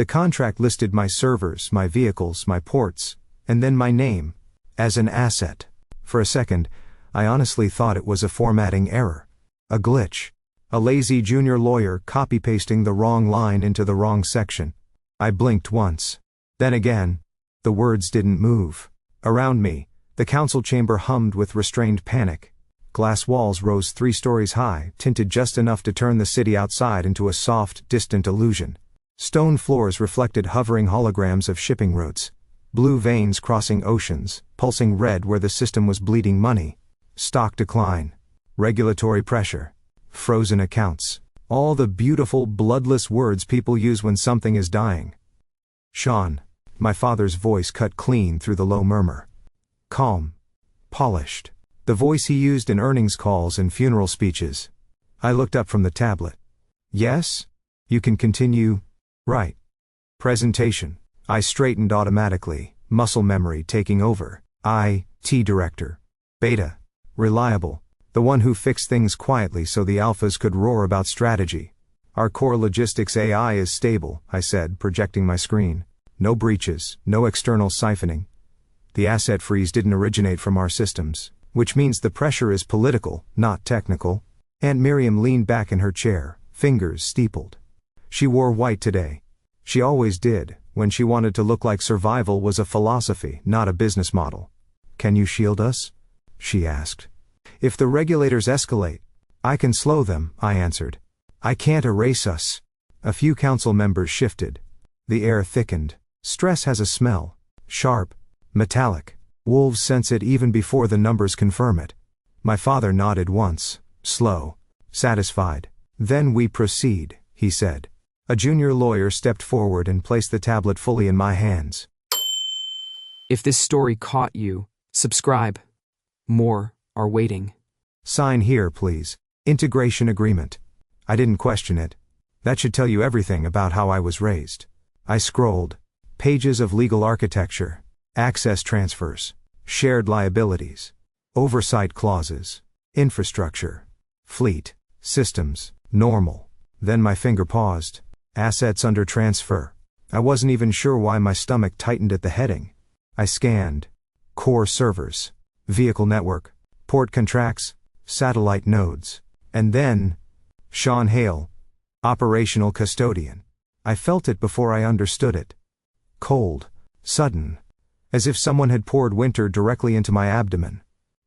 The contract listed my servers, my vehicles, my ports, and then my name, as an asset. For a second, I honestly thought it was a formatting error. A glitch. A lazy junior lawyer copy-pasting the wrong line into the wrong section. I blinked once. Then again. The words didn't move. Around me, the council chamber hummed with restrained panic. Glass walls rose 3 stories high, tinted just enough to turn the city outside into a soft, distant illusion. Stone floors reflected hovering holograms of shipping routes. Blue veins crossing oceans, pulsing red where the system was bleeding money. Stock decline. Regulatory pressure. Frozen accounts. All the beautiful, bloodless words people use when something is dying. Sean. My father's voice cut clean through the low murmur. Calm. Polished. The voice he used in earnings calls and funeral speeches. I looked up from the tablet. Yes? You can continue. Right. Presentation. I straightened automatically, muscle memory taking over. IT director. Beta. Reliable. The one who fixed things quietly so the alphas could roar about strategy. Our core logistics AI is stable, I said, projecting my screen. No breaches, no external siphoning. The asset freeze didn't originate from our systems. Which means the pressure is political, not technical. Aunt Miriam leaned back in her chair, fingers steepled. She wore white today. She always did, when she wanted to look like survival was a philosophy, not a business model. Can you shield us? She asked. If the regulators escalate, I can slow them, I answered. I can't erase us. A few council members shifted. The air thickened. Stress has a smell. Sharp. Metallic. Wolves sense it even before the numbers confirm it. My father nodded once, slow, satisfied. Then we proceed, he said. A junior lawyer stepped forward and placed the tablet fully in my hands. If this story caught you, subscribe. More are waiting. Sign here, please. Integration agreement. I didn't question it. That should tell you everything about how I was raised. I scrolled. Pages of legal architecture. Access transfers. Shared liabilities. Oversight clauses. Infrastructure. Fleet. Systems. Normal. Then my finger paused. Assets under transfer. I wasn't even sure why my stomach tightened at the heading. I scanned. Core servers. Vehicle network. Port contracts. Satellite nodes. And then, Sean Hale. Operational custodian. I felt it before I understood it. Cold. Sudden. As if someone had poured winter directly into my abdomen.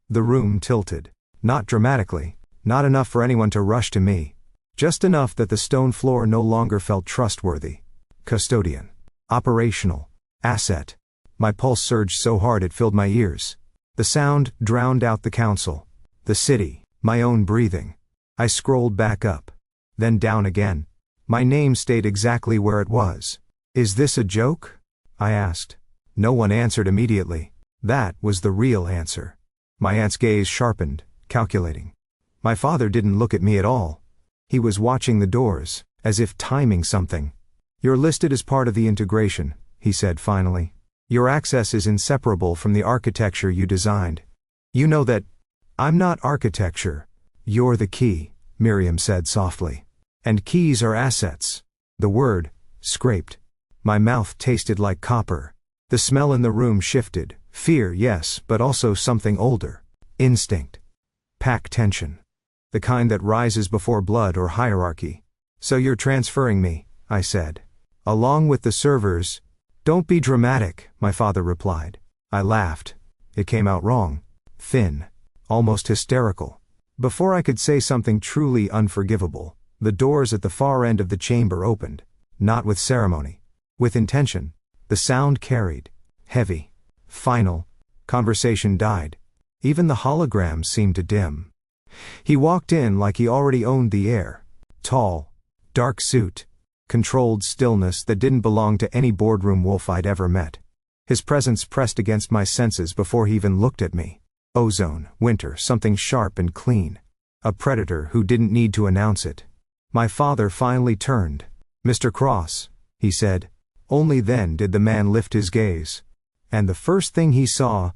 The room tilted. Not dramatically. Not enough for anyone to rush to me. Just enough that the stone floor no longer felt trustworthy. Custodian. Operational. Asset. My pulse surged so hard it filled my ears. The sound drowned out the council. The city. My own breathing. I scrolled back up. Then down again. My name stayed exactly where it was. Is this a joke? I asked. No one answered immediately. That was the real answer. My aunt's gaze sharpened, calculating. My father didn't look at me at all. He was watching the doors, as if timing something. You're listed as part of the integration, he said finally. Your access is inseparable from the architecture you designed. You know that. I'm not architecture. You're the key, Miriam said softly. And keys are assets. The word scraped. My mouth tasted like copper. The smell in the room shifted. Fear, yes, but also something older. Instinct. Pack tension. The kind that rises before blood or hierarchy. So you're transferring me, I said. Along with the servers. Don't be dramatic, my father replied. I laughed. It came out wrong. Thin. Almost hysterical. Before I could say something truly unforgivable, the doors at the far end of the chamber opened. Not with ceremony. With intention. The sound carried. Heavy. Final. Conversation died. Even the holograms seemed to dim. He walked in like he already owned the air. Tall. Dark suit. Controlled stillness that didn't belong to any boardroom wolf I'd ever met. His presence pressed against my senses before he even looked at me. Ozone, winter, something sharp and clean. A predator who didn't need to announce it. My father finally turned. Mr. Cross, he said. Only then did the man lift his gaze. And the first thing he saw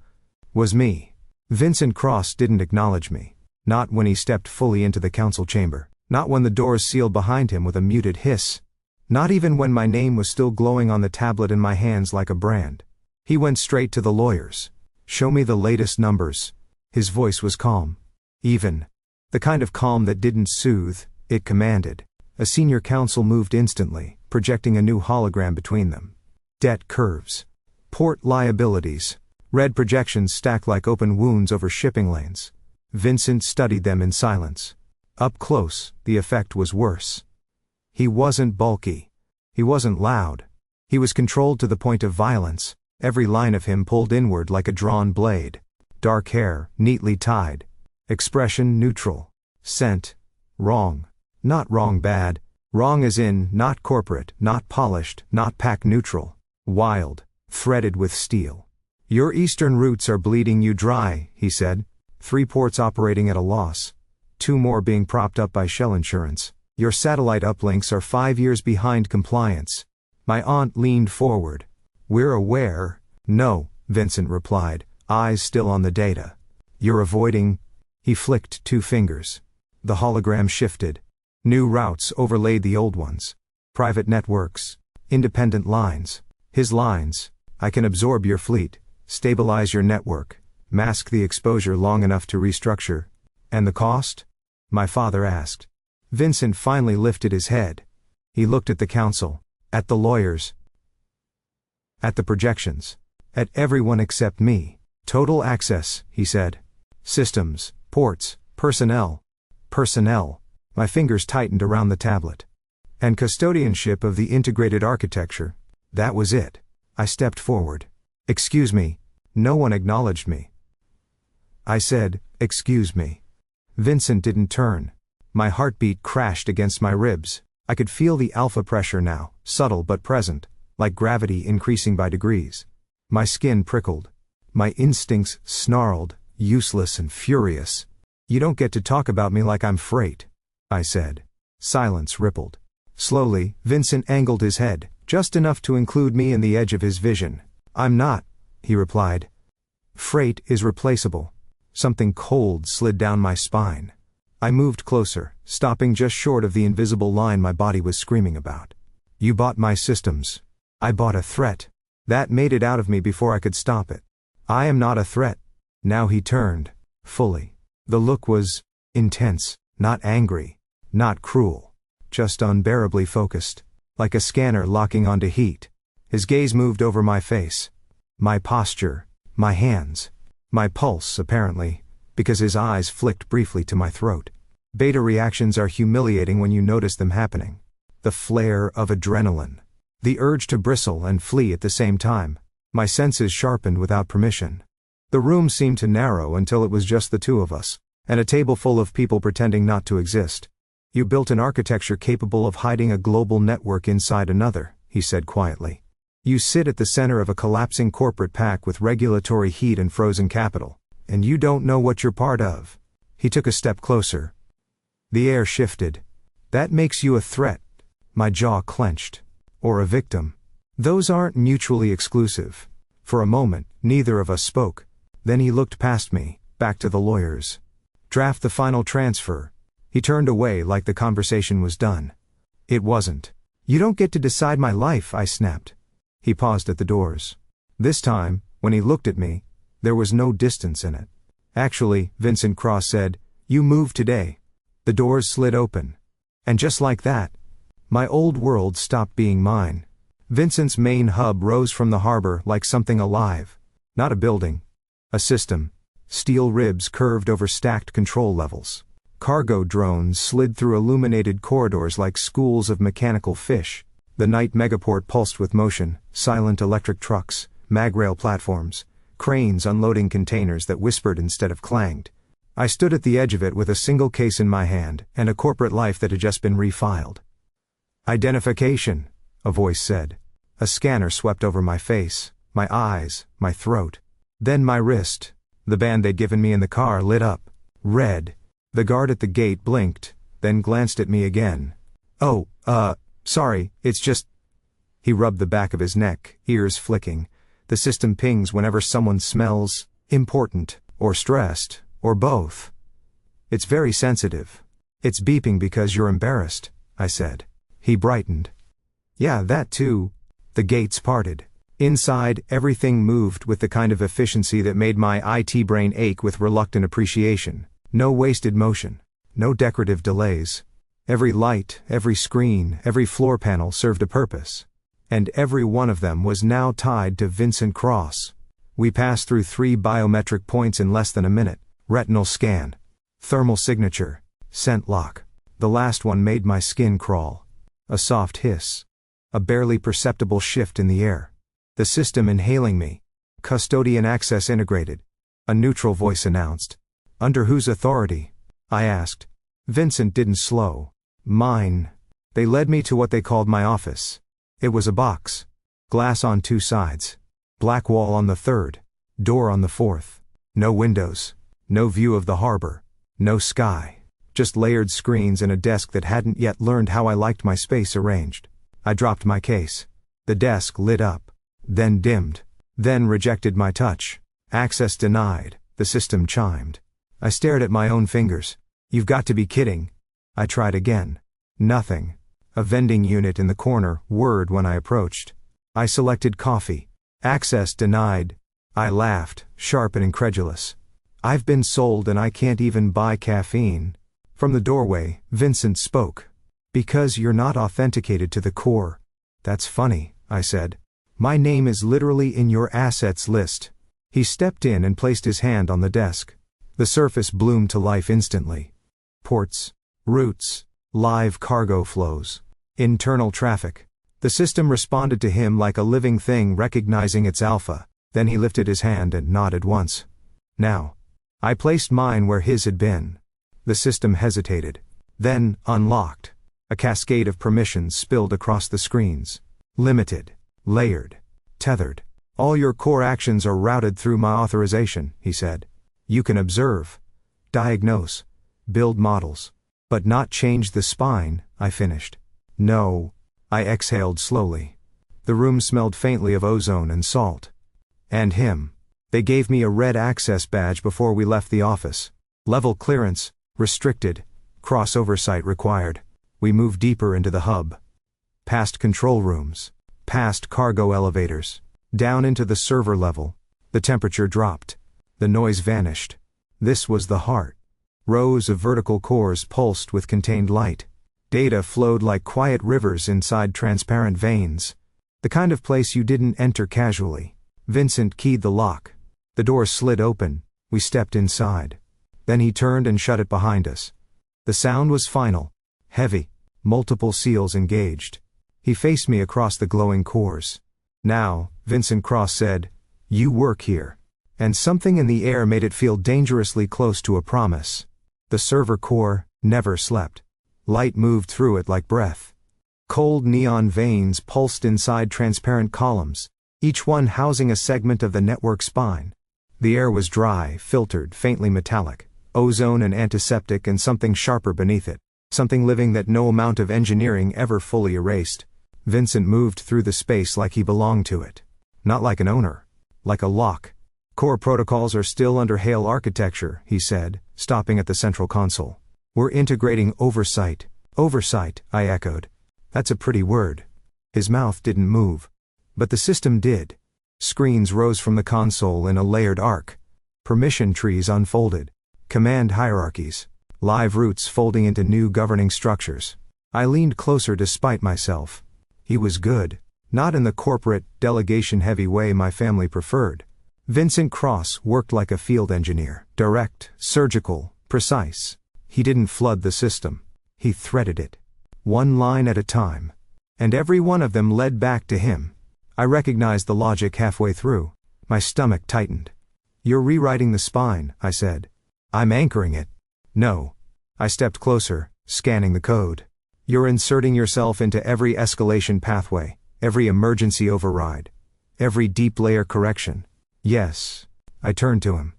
was me. Vincent Cross didn't acknowledge me. Not when he stepped fully into the council chamber. Not when the doors sealed behind him with a muted hiss. Not even when my name was still glowing on the tablet in my hands like a brand. He went straight to the lawyers. "Show me the latest numbers." His voice was calm. Even. The kind of calm that didn't soothe, it commanded. A senior counsel moved instantly, projecting a new hologram between them. Debt curves. Port liabilities. Red projections stacked like open wounds over shipping lanes. Vincent studied them in silence. Up close, the effect was worse. He wasn't bulky. He wasn't loud. He was controlled to the point of violence, every line of him pulled inward like a drawn blade. Dark hair, neatly tied. Expression neutral. Scent. Wrong. Not wrong bad. Wrong as in, not corporate, not polished, not pack neutral. Wild. Threaded with steel. "Your eastern roots are bleeding you dry," he said. 3 ports operating at a loss. 2 more being propped up by shell insurance. "Your satellite uplinks are 5 years behind compliance." My aunt leaned forward. "We're aware." "No," Vincent replied, eyes still on the data. "You're avoiding." He flicked 2 fingers. The hologram shifted. New routes overlaid the old ones. Private networks. Independent lines. His lines. "I can absorb your fleet, stabilize your network, mask the exposure long enough to restructure." "And the cost?" my father asked. Vincent finally lifted his head. He looked at the council, at the lawyers, at the projections, at everyone except me. "Total access," he said. "Systems, ports, personnel." Personnel. My fingers tightened around the tablet. "And custodianship of the integrated architecture." That was it. I stepped forward. "Excuse me." No one acknowledged me. I said, "Excuse me." Vincent didn't turn. My heartbeat crashed against my ribs. I could feel the alpha pressure now, subtle but present, like gravity increasing by degrees. My skin prickled. My instincts snarled, useless and furious. "You don't get to talk about me like I'm freight," I said. Silence rippled. Slowly, Vincent angled his head, just enough to include me in the edge of his vision. "I'm not," he replied. "Freight is replaceable." Something cold slid down my spine. I moved closer, stopping just short of the invisible line my body was screaming about. "You bought my systems." I bought a threat. That made it out of me before I could stop it. "I am not a threat." Now he turned, fully. The look was intense, not angry, not cruel, just unbearably focused, like a scanner locking onto heat. His gaze moved over my face, my posture, my hands, my pulse apparently, because his eyes flicked briefly to my throat. Beta reactions are humiliating when you notice them happening. The flare of adrenaline. The urge to bristle and flee at the same time. My senses sharpened without permission. The room seemed to narrow until it was just the 2 of us, and a table full of people pretending not to exist. "You built an architecture capable of hiding a global network inside another," he said quietly. "You sit at the center of a collapsing corporate pack with regulatory heat and frozen capital, and you don't know what you're part of." He took a step closer. The air shifted. "That makes you a threat." My jaw clenched. "Or a victim. Those aren't mutually exclusive." For a moment, neither of us spoke. Then he looked past me, back to the lawyers. "Draft the final transfer." He turned away like the conversation was done. It wasn't. "You don't get to decide my life," I snapped. He paused at the doors. This time, when he looked at me, there was no distance in it. "Actually," Vincent Cross said, "you moved today." The doors slid open. And just like that, my old world stopped being mine. Vincent's main hub rose from the harbor like something alive. Not a building. A system. Steel ribs curved over stacked control levels. Cargo drones slid through illuminated corridors like schools of mechanical fish. The night megaport pulsed with motion, silent electric trucks, mag-rail platforms, cranes unloading containers that whispered instead of clanged. I stood at the edge of it with a single case in my hand, and a corporate life that had just been refiled. "Identification," a voice said. A scanner swept over my face, my eyes, my throat. Then my wrist. The band they'd given me in the car lit up. Red. The guard at the gate blinked, then glanced at me again. "Oh, sorry, it's just..." He rubbed the back of his neck, ears flicking. "The system pings whenever someone smells important, or stressed, or both. It's very sensitive. It's beeping because you're embarrassed," I said. He brightened. Yeah, that too. The gates parted. Inside, everything moved with the kind of efficiency that made my IT brain ache with reluctant appreciation. No wasted motion. No decorative delays. Every light, every screen, every floor panel served a purpose. And every one of them was now tied to Vincent Cross. We passed through 3 biometric points in less than a minute. Retinal scan. Thermal signature. Scent lock. The last one made my skin crawl. A soft hiss. A barely perceptible shift in the air. The system inhaling me. Custodian access integrated. A neutral voice announced. Under whose authority? I asked. Vincent didn't slow. Mine. They led me to what they called my office. It was a box. Glass on 2 sides. Black wall on the 3rd. Door on the 4th. No windows. No view of the harbor. No sky. Just layered screens and a desk that hadn't yet learned how I liked my space arranged. I dropped my case. The desk lit up. Then dimmed. Then rejected my touch. Access denied, the system chimed. I stared at my own fingers. You've got to be kidding. I tried again. Nothing. A vending unit in the corner whirred when I approached. I selected coffee. Access denied. I laughed, sharp and incredulous. I've been sold and I can't even buy caffeine. From the doorway, Vincent spoke. Because you're not authenticated to the core. That's funny, I said. My name is literally in your assets list. He stepped in and placed his hand on the desk. The surface bloomed to life instantly. Ports, routes, live cargo flows, internal traffic. The system responded to him like a living thing recognizing its alpha. Then he lifted his hand and nodded once. Now. I placed mine where his had been. The system hesitated. Then, unlocked. A cascade of permissions spilled across the screens. Limited. Layered. Tethered. All your core actions are routed through my authorization, he said. You can observe. Diagnose. Build models. But not change the spine, I finished. No. I exhaled slowly. The room smelled faintly of ozone and salt. And him. They gave me a red access badge before we left the office. Level clearance, restricted. Cross oversight required. We moved deeper into the hub. Past control rooms. Past cargo elevators. Down into the server level. The temperature dropped. The noise vanished. This was the heart. Rows of vertical cores pulsed with contained light. Data flowed like quiet rivers inside transparent veins. The kind of place you didn't enter casually. Vincent keyed the lock. The door slid open. We stepped inside. Then he turned and shut it behind us. The sound was final. Heavy. Multiple seals engaged. He faced me across the glowing cores. Now, Vincent Cross said, you work here. And something in the air made it feel dangerously close to a promise. The server core never slept. Light moved through it like breath. Cold neon veins pulsed inside transparent columns, each one housing a segment of the network spine. The air was dry, filtered, faintly metallic, ozone and antiseptic and something sharper beneath it, something living that no amount of engineering ever fully erased. Vincent moved through the space like he belonged to it. Not like an owner. Like a lock. Core protocols are still under Hale architecture, he said, stopping at the central console. We're integrating oversight. Oversight, I echoed. That's a pretty word. His mouth didn't move. But the system did. Screens rose from the console in a layered arc. Permission trees unfolded. Command hierarchies. Live routes folding into new governing structures. I leaned closer despite myself. He was good. Not in the corporate, delegation-heavy way my family preferred. Vincent Cross worked like a field engineer. Direct, surgical, precise. He didn't flood the system. He threaded it. One line at a time. And every one of them led back to him. I recognized the logic halfway through. My stomach tightened. You're rewriting the spine, I said. I'm anchoring it. No. I stepped closer, scanning the code. You're inserting yourself into every escalation pathway, every emergency override, every deep layer correction. Yes. I turned to him.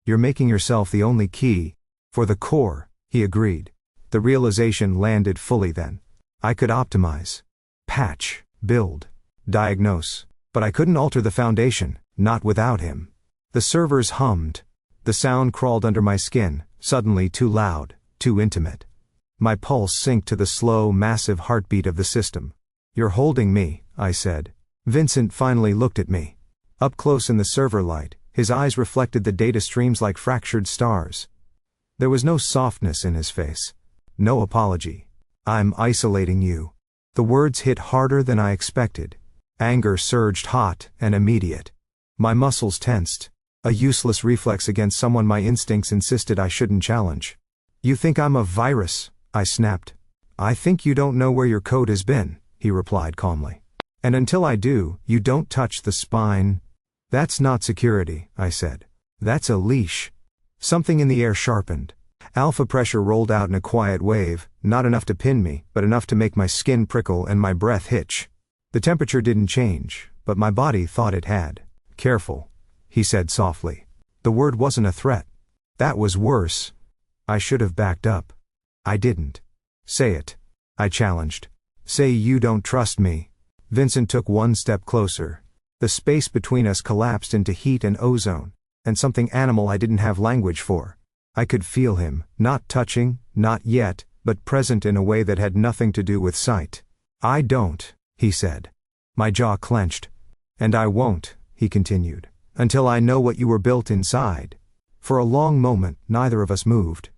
You're making yourself the only key. For the core, he agreed. The realization landed fully then. I could optimize. Patch. Build. Diagnose. But I couldn't alter the foundation, not without him. The servers hummed. The sound crawled under my skin, suddenly too loud, too intimate. My pulse synced to the slow, massive heartbeat of the system. You're holding me, I said. Vincent finally looked at me. Up close in the server light, his eyes reflected the data streams like fractured stars. There was no softness in his face. No apology. I'm isolating you. The words hit harder than I expected. Anger surged hot and immediate. My muscles tensed. A useless reflex against someone my instincts insisted I shouldn't challenge. You think I'm a virus, I snapped. I think you don't know where your code has been, he replied calmly. And until I do, you don't touch the spine. That's not security, I said. That's a leash. Something in the air sharpened. Alpha pressure rolled out in a quiet wave, not enough to pin me, but enough to make my skin prickle and my breath hitch. The temperature didn't change, but my body thought it had. Careful, he said softly. The word wasn't a threat. That was worse. I should have backed up. I didn't. Say it, I challenged. Say you don't trust me. Vincent took one step closer. The space between us collapsed into heat and ozone, and something animal I didn't have language for. I could feel him, not touching, not yet, but present in a way that had nothing to do with sight. I don't, he said. My jaw clenched. And I won't, he continued, until I know what you were built inside. For a long moment, neither of us moved.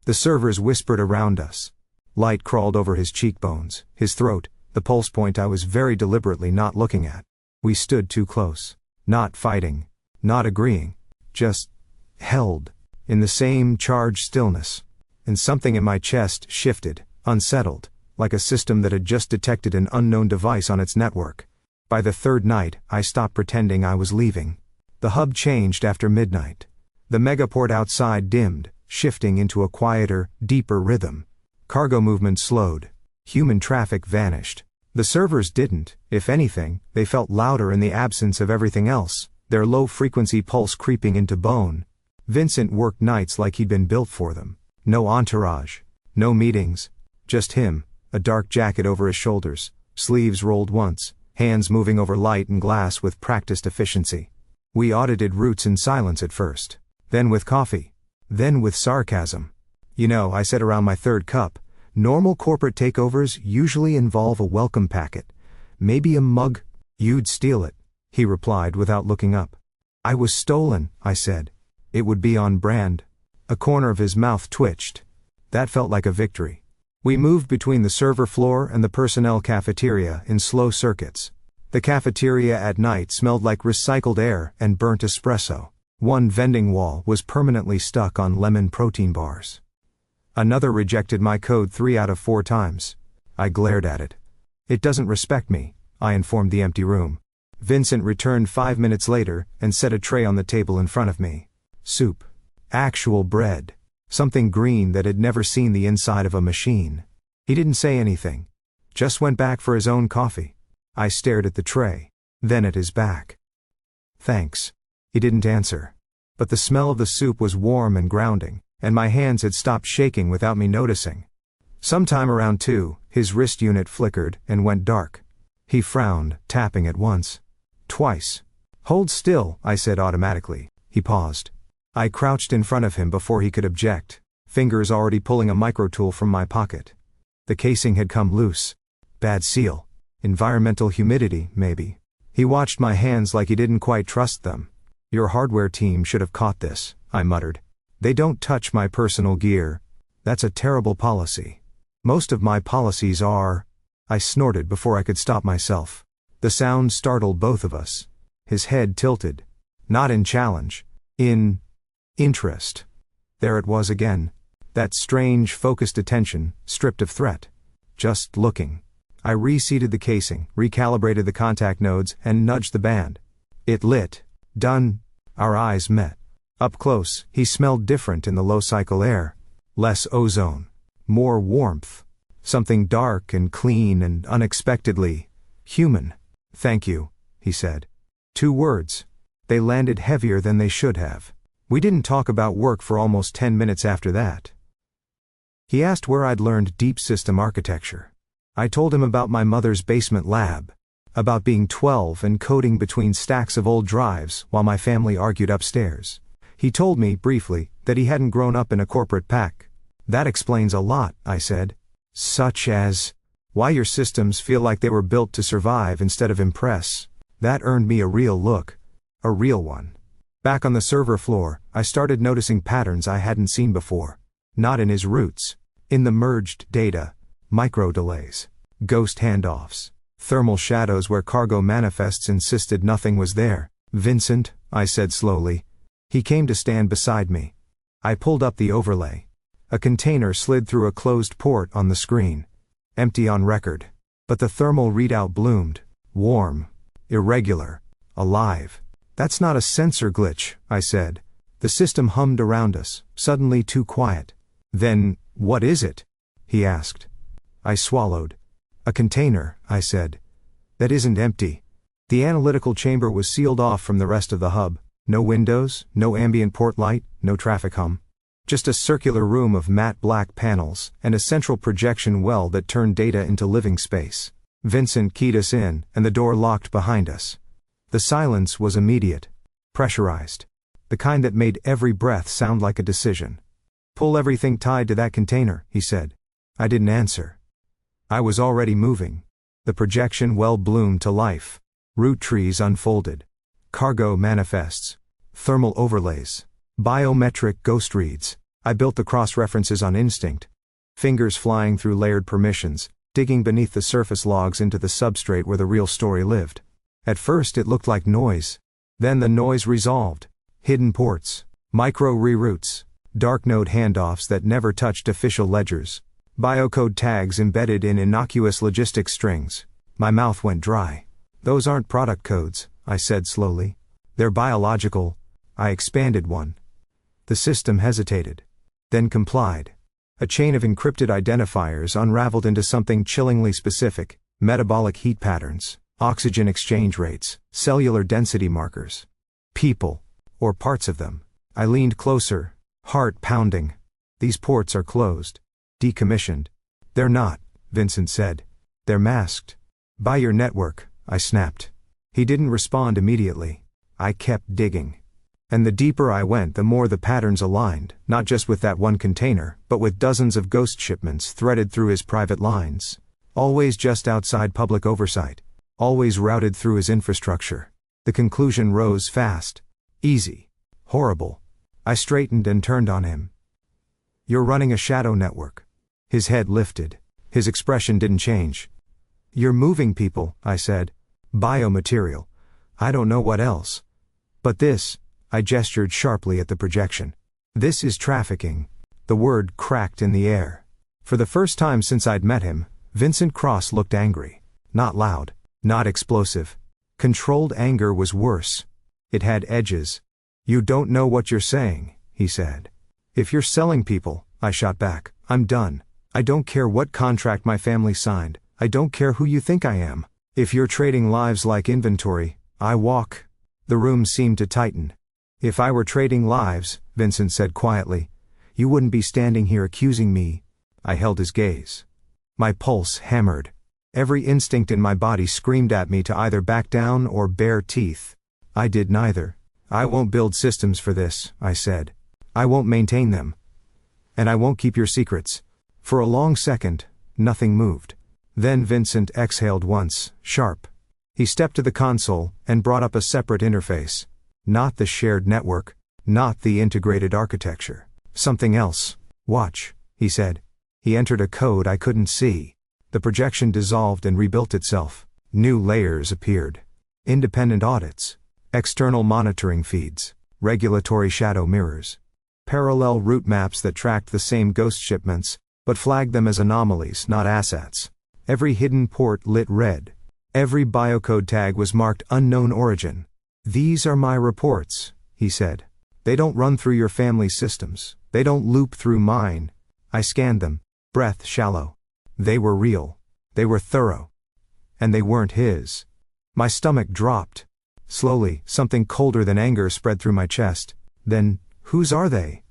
The servers whispered around us. Light crawled over his cheekbones, his throat, the pulse point I was very deliberately not looking at. We stood too close. Not fighting. Not agreeing. Just held. In the same charged stillness. And something in my chest shifted, unsettled, like a system that had just detected an unknown device on its network. By the third night, I stopped pretending I was leaving. The hub changed after midnight. The megaport outside dimmed, shifting into a quieter, deeper rhythm. Cargo movement slowed. Human traffic vanished. The servers didn't. If anything, they felt louder in the absence of everything else, their low-frequency pulse creeping into bone. Vincent worked nights like he'd been built for them. No entourage. No meetings. Just him, a dark jacket over his shoulders, sleeves rolled once, hands moving over light and glass with practiced efficiency. We audited routes in silence at first. Then with coffee. Then with sarcasm. You know, I said around my third cup, normal corporate takeovers usually involve a welcome packet. Maybe a mug. You'd steal it, he replied without looking up. I was stolen, I said. It would be on brand. A corner of his mouth twitched. That felt like a victory. We moved between the server floor and the personnel cafeteria in slow circuits. The cafeteria at night smelled like recycled air and burnt espresso. One vending wall was permanently stuck on lemon protein bars. Another rejected my code 3 out of 4 times. I glared at it. It doesn't respect me, I informed the empty room. Vincent returned 5 minutes later and set a tray on the table in front of me. Soup. Actual bread. Something green that had never seen the inside of a machine. He didn't say anything. Just went back for his own coffee. I stared at the tray. Then at his back. Thanks. He didn't answer. But the smell of the soup was warm and grounding, and my hands had stopped shaking without me noticing. Sometime around 2, his wrist unit flickered and went dark. He frowned, tapping it once. Twice. Hold still, I said automatically. He paused. I crouched in front of him before he could object, fingers already pulling a microtool from my pocket. The casing had come loose. Bad seal. Environmental humidity, maybe. He watched my hands like he didn't quite trust them. Your hardware team should have caught this, I muttered. They don't touch my personal gear. That's a terrible policy. Most of my policies are... I snorted before I could stop myself. The sound startled both of us. His head tilted. Not in challenge. In... interest. There it was again. That strange, focused attention, stripped of threat. Just looking. I reseated the casing, recalibrated the contact nodes, and nudged the band. It lit. Done. Our eyes met. Up close, he smelled different in the low-cycle air. Less ozone. More warmth. Something dark and clean and unexpectedly human. Thank you, he said. 2 words. They landed heavier than they should have. We didn't talk about work for almost 10 minutes after that. He asked where I'd learned deep system architecture. I told him about my mother's basement lab. About being 12 and coding between stacks of old drives while my family argued upstairs. He told me, briefly, that he hadn't grown up in a corporate pack. That explains a lot, I said. Such as... Why your systems feel like they were built to survive instead of impress. That earned me a real look. A real one. Back on the server floor, I started noticing patterns I hadn't seen before. Not in his routes. In the merged data. Micro delays. Ghost handoffs. Thermal shadows where cargo manifests insisted nothing was there. Vincent, I said slowly. He came to stand beside me. I pulled up the overlay. A container slid through a closed port on the screen. Empty on record. But the thermal readout bloomed. Warm. Irregular. Alive. That's not a sensor glitch, I said. The system hummed around us, suddenly too quiet. Then, what is it? He asked. I swallowed. A container, I said. That isn't empty. The analytical chamber was sealed off from the rest of the hub. No windows, no ambient port light, no traffic hum. Just a circular room of matte black panels, and a central projection well that turned data into living space. Vincent keyed us in, and the door locked behind us. The silence was immediate. Pressurized. The kind that made every breath sound like a decision. Pull everything tied to that container, he said. I didn't answer. I was already moving. The projection well bloomed to life. Root trees unfolded. Cargo manifests. Thermal overlays. Biometric ghost reads. I built the cross-references on instinct. Fingers flying through layered permissions, digging beneath the surface logs into the substrate where the real story lived. At first it looked like noise. Then the noise resolved. Hidden ports. Micro reroutes. Dark node handoffs that never touched official ledgers. Biocode tags embedded in innocuous logistics strings. My mouth went dry. Those aren't product codes, I said slowly. They're biological. I expanded one. The system hesitated. Then complied. A chain of encrypted identifiers unraveled into something chillingly specific. Metabolic heat patterns, oxygen exchange rates, cellular density markers. People. Or parts of them. I leaned closer, heart pounding. These ports are closed. Decommissioned. They're not, Vincent said. They're masked. By your network, I snapped. He didn't respond immediately. I kept digging. And the deeper I went, the more the patterns aligned, not just with that one container, but with dozens of ghost shipments threaded through his private lines. Always just outside public oversight. Always routed through his infrastructure. The conclusion rose fast. Easy. Horrible. I straightened and turned on him. You're running a shadow network. His head lifted. His expression didn't change. You're moving people, I said. Biomaterial. I don't know what else. But this, I gestured sharply at the projection. This is trafficking. The word cracked in the air. For the first time since I'd met him, Vincent Cross looked angry. Not loud. Not explosive. Controlled anger was worse. It had edges. You don't know what you're saying, he said. If you're selling people, I shot back, I'm done. I don't care what contract my family signed. I don't care who you think I am. If you're trading lives like inventory, I walk. The room seemed to tighten. If I were trading lives, Vincent said quietly, you wouldn't be standing here accusing me. I held his gaze. My pulse hammered. Every instinct in my body screamed at me to either back down or bare teeth. I did neither. I won't build systems for this, I said. I won't maintain them. And I won't keep your secrets. For a long second, nothing moved. Then Vincent exhaled once, sharp. He stepped to the console and brought up a separate interface. Not the shared network. Not the integrated architecture. Something else. Watch, he said. He entered a code I couldn't see. The projection dissolved and rebuilt itself. New layers appeared. Independent audits. External monitoring feeds. Regulatory shadow mirrors. Parallel route maps that tracked the same ghost shipments, but flagged them as anomalies, not assets. Every hidden port lit red. Every biocode tag was marked unknown origin. These are my reports, he said. They don't run through your family's systems. They don't loop through mine. I scanned them, breath shallow. They were real. They were thorough. And they weren't his. My stomach dropped. Slowly, something colder than anger spread through my chest. Then, whose are they?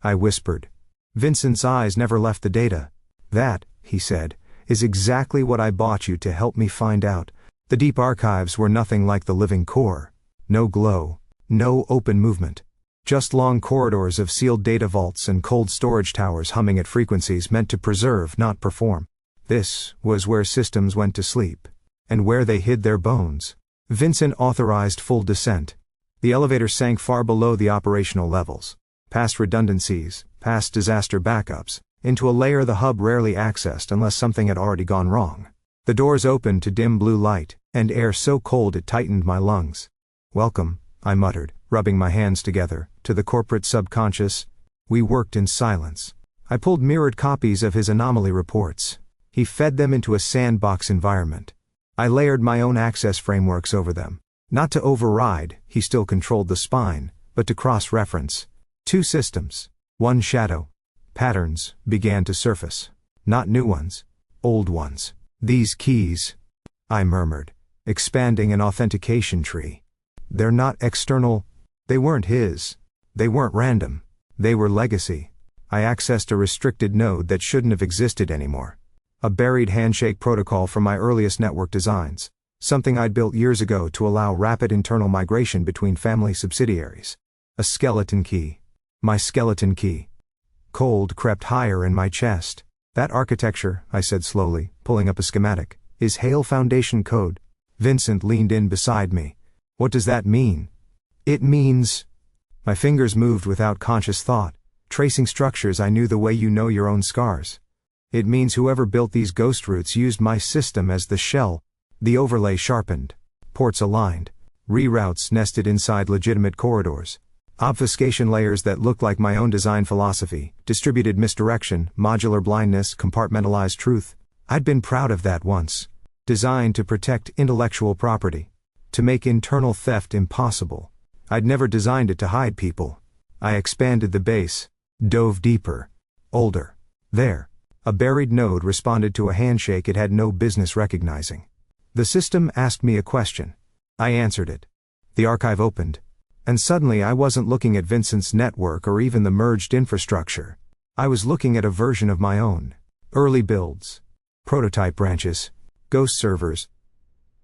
I whispered. Vincent's eyes never left the data. That, he said, is exactly what I bought you to help me find out. The deep archives were nothing like the living core. No glow. No open movement. Just long corridors of sealed data vaults and cold storage towers humming at frequencies meant to preserve, not perform. This was where systems went to sleep. And where they hid their bones. Vincent authorized full descent. The elevator sank far below the operational levels, past redundancies, past disaster backups, into a layer the hub rarely accessed unless something had already gone wrong. The doors opened to dim blue light, and air so cold it tightened my lungs. "Welcome," I muttered, rubbing my hands together, to the corporate subconscious. We worked in silence. I pulled mirrored copies of his anomaly reports. He fed them into a sandbox environment. I layered my own access frameworks over them. Not to override, he still controlled the spine, but to cross-reference. 2 systems. 1 shadow. Patterns began to surface. Not new ones. Old ones. "These keys," I murmured, expanding an authentication tree. "They're not external." They weren't his. They weren't random. They were legacy. I accessed a restricted node that shouldn't have existed anymore. A buried handshake protocol from my earliest network designs, something I'd built years ago to allow rapid internal migration between family subsidiaries. A skeleton key. My skeleton key. Cold crept higher in my chest. "That architecture," I said slowly, pulling up a schematic, "is Hail Foundation code." Vincent leaned in beside me. "What does that mean?" "It means..." My fingers moved without conscious thought, tracing structures I knew the way you know your own scars. "It means whoever built these ghost routes used my system as the shell." The overlay sharpened. Ports aligned. Reroutes nested inside legitimate corridors. Obfuscation layers that looked like my own design philosophy. Distributed misdirection, modular blindness, compartmentalized truth. I'd been proud of that once. Designed to protect intellectual property. To make internal theft impossible. I'd never designed it to hide people. I expanded the base. Dove deeper. Older. There. A buried node responded to a handshake it had no business recognizing. The system asked me a question. I answered it. The archive opened. And suddenly I wasn't looking at Vincent's network or even the merged infrastructure. I was looking at a version of my own. Early builds. Prototype branches. Ghost servers.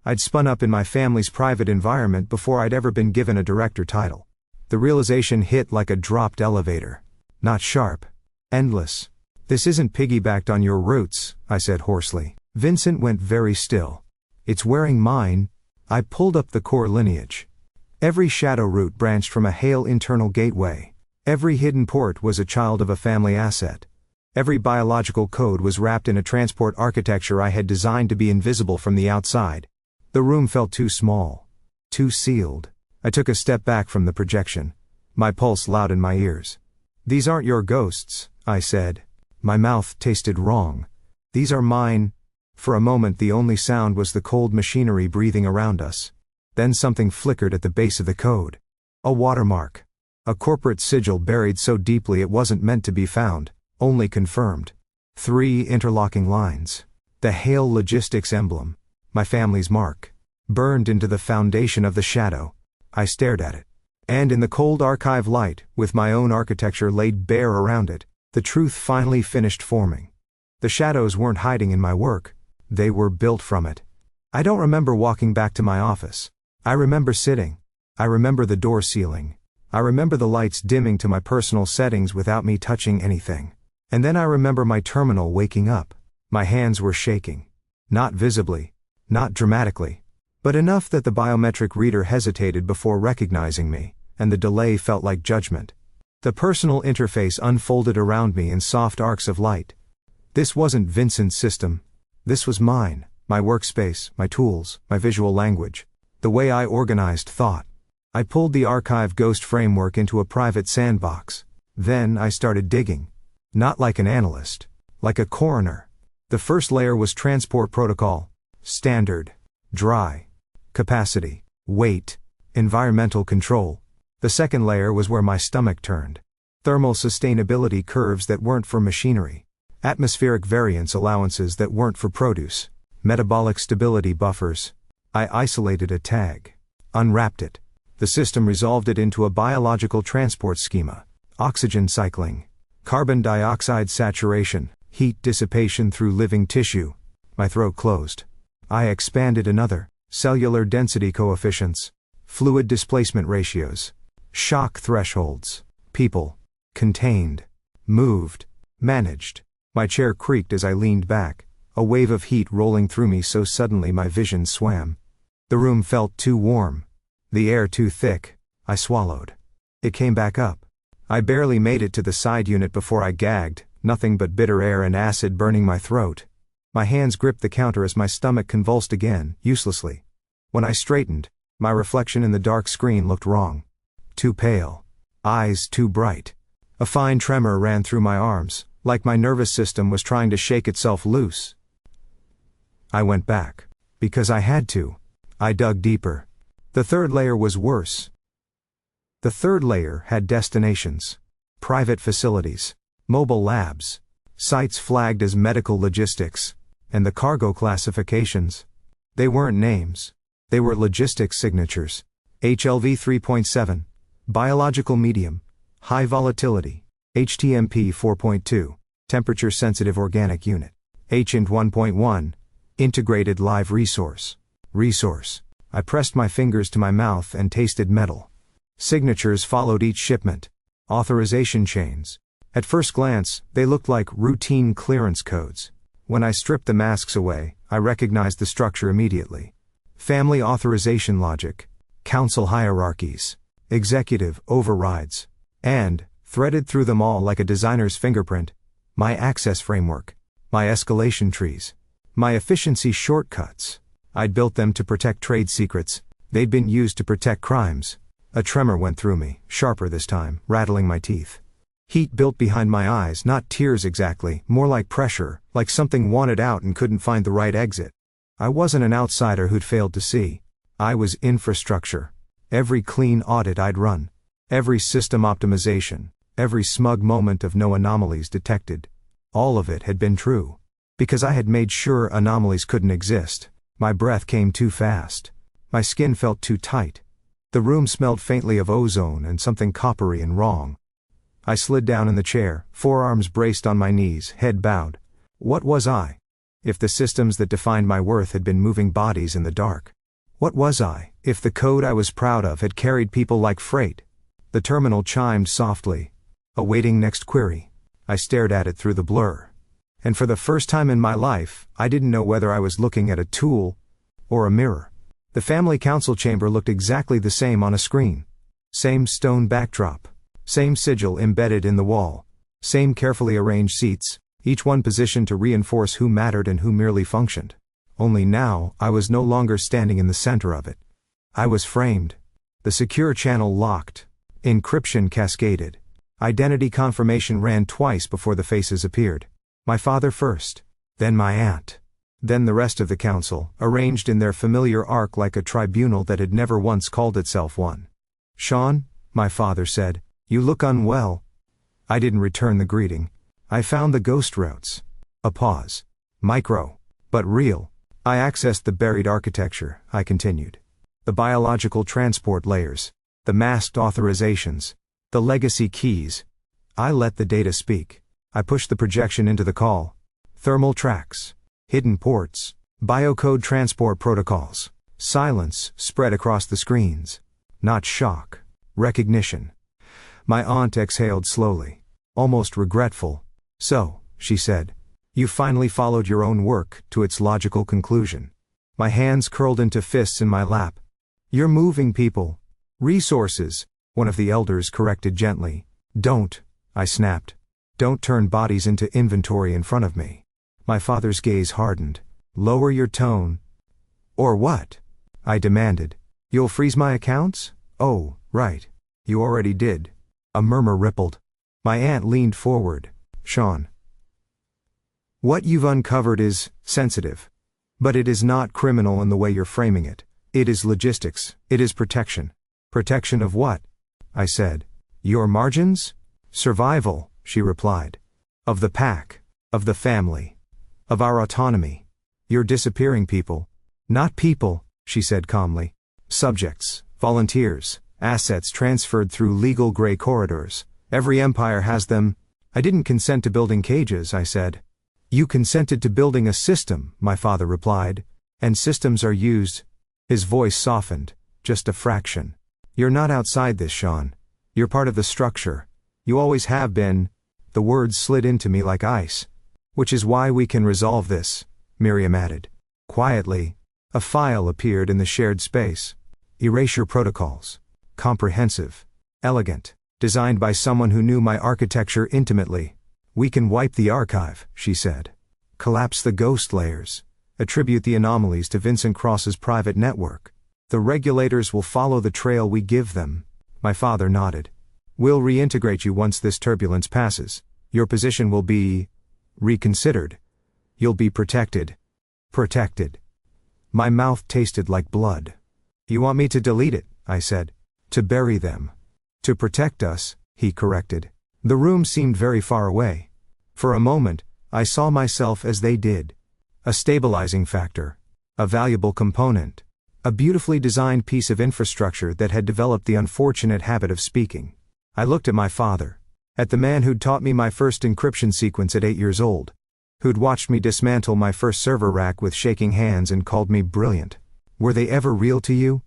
I'd spun up in my family's private environment before I'd ever been given a director title. The realization hit like a dropped elevator. Not sharp. Endless. "This isn't piggybacked on your roots," I said hoarsely. Vincent went very still. "It's wearing mine." I pulled up the core lineage. Every shadow route branched from a Hail internal gateway. Every hidden port was a child of a family asset. Every biological code was wrapped in a transport architecture I had designed to be invisible from the outside. The room felt too small. Too sealed. I took a step back from the projection. My pulse loud in my ears. "These aren't your ghosts," I said. My mouth tasted wrong. "These are mine." For a moment the only sound was the cold machinery breathing around us. Then something flickered at the base of the code. A watermark. A corporate sigil buried so deeply it wasn't meant to be found, only confirmed. 3 interlocking lines. The Hail Logistics emblem. My family's mark. Burned into the foundation of the shadow. I stared at it. And in the cold archive light, with my own architecture laid bare around it, the truth finally finished forming. The shadows weren't hiding in my work. They were built from it. I don't remember walking back to my office. I remember sitting. I remember the door sealing. I remember the lights dimming to my personal settings without me touching anything. And then I remember my terminal waking up. My hands were shaking. Not visibly. Not dramatically. But enough that the biometric reader hesitated before recognizing me, and the delay felt like judgment. The personal interface unfolded around me in soft arcs of light. This wasn't Vincent's system. This was mine, my workspace, my tools, my visual language, the way I organized thought. I pulled the archive ghost framework into a private sandbox. Then I started digging. Not like an analyst. Like a coroner. The first layer was transport protocol. Standard. Dry. Capacity. Weight. Environmental control. The second layer was where my stomach turned. Thermal sustainability curves that weren't for machinery. Atmospheric variance allowances that weren't for produce. Metabolic stability buffers. I isolated a tag. Unwrapped it. The system resolved it into a biological transport schema. Oxygen cycling. Carbon dioxide saturation. Heat dissipation through living tissue. My throat closed. I expanded another. Cellular density coefficients. Fluid displacement ratios. Shock thresholds. People. Contained. Moved. Managed. My chair creaked as I leaned back. a wave of heat rolling through me so suddenly my vision swam. The room felt too warm. The air too thick. I swallowed. It came back up. I barely made it to the side unit before I gagged, nothing but bitter air and acid burning my throat. My hands gripped the counter as my stomach convulsed again, uselessly. When I straightened, my reflection in the dark screen looked wrong. Too pale. Eyes too bright. A fine tremor ran through my arms, like my nervous system was trying to shake itself loose. I went back. Because I had to. I dug deeper. The third layer was worse. The third layer had destinations. Private facilities. Mobile labs. Sites flagged as medical logistics. And the cargo classifications. They weren't names. They were logistics signatures. HLV 3.7. Biological medium. High volatility. HTMP 4.2. Temperature sensitive organic unit. HINT 1.1. Integrated live resource. Resource. I pressed my fingers to my mouth and tasted metal. Signatures followed each shipment. Authorization chains. At first glance, they looked like routine clearance codes. When I stripped the masks away, I recognized the structure immediately. Family authorization logic. Council hierarchies. Executive overrides. And, threaded through them all like a designer's fingerprint, my access framework. My escalation trees. My efficiency shortcuts. I'd built them to protect trade secrets. They'd been used to protect crimes. A tremor went through me, sharper this time, rattling my teeth. Heat built behind my eyes, not tears exactly, more like pressure, like something wanted out and couldn't find the right exit. I wasn't an outsider who'd failed to see. I was infrastructure. Every clean audit I'd run. Every system optimization. Every smug moment of no anomalies detected. All of it had been true. Because I had made sure anomalies couldn't exist. My breath came too fast. My skin felt too tight. The room smelled faintly of ozone and something coppery and wrong. I slid down in the chair, forearms braced on my knees, head bowed. What was I? If the systems that defined my worth had been moving bodies in the dark. What was I, if the code I was proud of had carried people like freight? The terminal chimed softly. Awaiting next query. I stared at it through the blur. And for the first time in my life, I didn't know whether I was looking at a tool or a mirror. The family council chamber looked exactly the same on a screen. Same stone backdrop. Same sigil embedded in the wall. Same carefully arranged seats, each one positioned to reinforce who mattered and who merely functioned. Only now, I was no longer standing in the center of it. I was framed. The secure channel locked. Encryption cascaded. Identity confirmation ran twice before the faces appeared. My father first. Then my aunt. Then the rest of the council, arranged in their familiar arc like a tribunal that had never once called itself one. Sean, my father said, you look unwell. I didn't return the greeting. I found the ghost routes. A pause. Micro. But real. I accessed the buried architecture, I continued. The biological transport layers. The masked authorizations. The legacy keys. I let the data speak. I pushed the projection into the call. Thermal tracks. Hidden ports. Biocode transport protocols. Silence spread across the screens. Not shock. Recognition. My aunt exhaled slowly. Almost regretful. So, she said. You finally followed your own work to its logical conclusion. My hands curled into fists in my lap. You're moving people. Resources, one of the elders corrected gently. Don't, I snapped. Don't turn bodies into inventory in front of me. My father's gaze hardened. Lower your tone. Or what? I demanded. You'll freeze my accounts? Oh, right. You already did. A murmur rippled. My aunt leaned forward. Sean. What you've uncovered is sensitive. But it is not criminal in the way you're framing it. It is logistics. It is protection. Protection of what? I said. Your margins? Survival, she replied. Of the pack. Of the family. Of our autonomy. You're disappearing people. Not people, she said calmly. Subjects, volunteers, assets transferred through legal gray corridors. Every empire has them. I didn't consent to building cages, I said. You consented to building a system, my father replied. And systems are used. His voice softened, just a fraction. You're not outside this, Sean. You're part of the structure. You always have been. The words slid into me like ice. Which is why we can resolve this. Miriam added. Quietly, a file appeared in the shared space. Erasure protocols. Comprehensive. Elegant. Designed by someone who knew my architecture intimately. We can wipe the archive, she said. Collapse the ghost layers. Attribute the anomalies to Vincent Cross's private network. The regulators will follow the trail we give them. My father nodded. We'll reintegrate you once this turbulence passes. Your position will be reconsidered. You'll be protected. Protected. My mouth tasted like blood. You want me to delete it, I said. To bury them. To protect us, he corrected. The room seemed very far away. For a moment, I saw myself as they did. A stabilizing factor. A valuable component. A beautifully designed piece of infrastructure that had developed the unfortunate habit of speaking. I looked at my father. At the man who'd taught me my first encryption sequence at 8 years old. Who'd watched me dismantle my first server rack with shaking hands and called me brilliant. Were they ever real to you?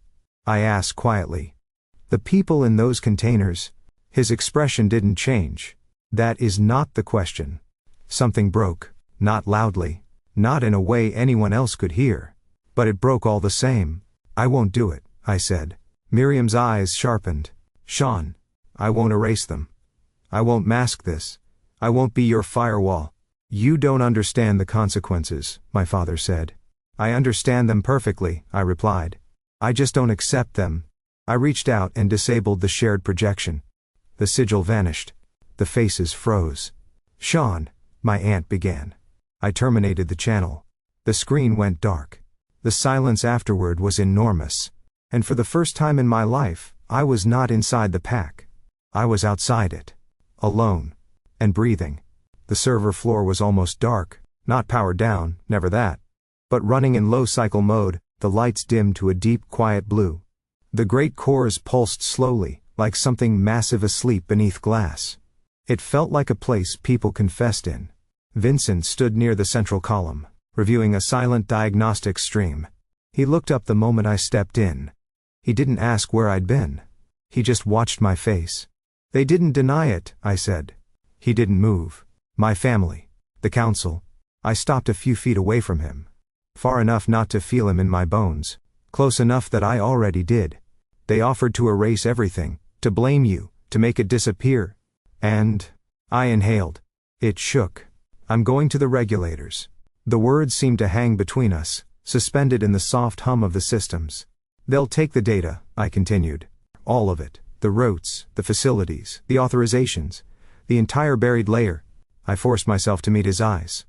I asked quietly. The people in those containers. His expression didn't change. That is not the question. Something broke, not loudly, not in a way anyone else could hear. But it broke all the same. I won't do it, I said. Miriam's eyes sharpened. Sean, I won't erase them. I won't mask this. I won't be your firewall. You don't understand the consequences, my father said. I understand them perfectly, I replied. I just don't accept them. I reached out and disabled the shared projection. The sigil vanished. The faces froze. Sean, my aunt began. I terminated the channel. The screen went dark. The silence afterward was enormous. And for the first time in my life, I was not inside the pack. I was outside it. Alone. And breathing. The server floor was almost dark, not powered down, never that. But running in low cycle mode, the lights dimmed to a deep, quiet blue. The great cores pulsed slowly, like something massive asleep beneath glass. It felt like a place people confessed in. Vincent stood near the central column, reviewing a silent diagnostic stream. He looked up the moment I stepped in. He didn't ask where I'd been. He just watched my face. They didn't deny it, I said. He didn't move. My family. The council. I stopped a few feet away from him. Far enough not to feel him in my bones. Close enough that I already did. They offered to erase everything, to blame you, to make it disappear. And I inhaled. It shook. I'm going to the regulators. The words seemed to hang between us, suspended in the soft hum of the systems. They'll take the data, I continued. All of it. The routes, the facilities, the authorizations, the entire buried layer. I forced myself to meet his eyes.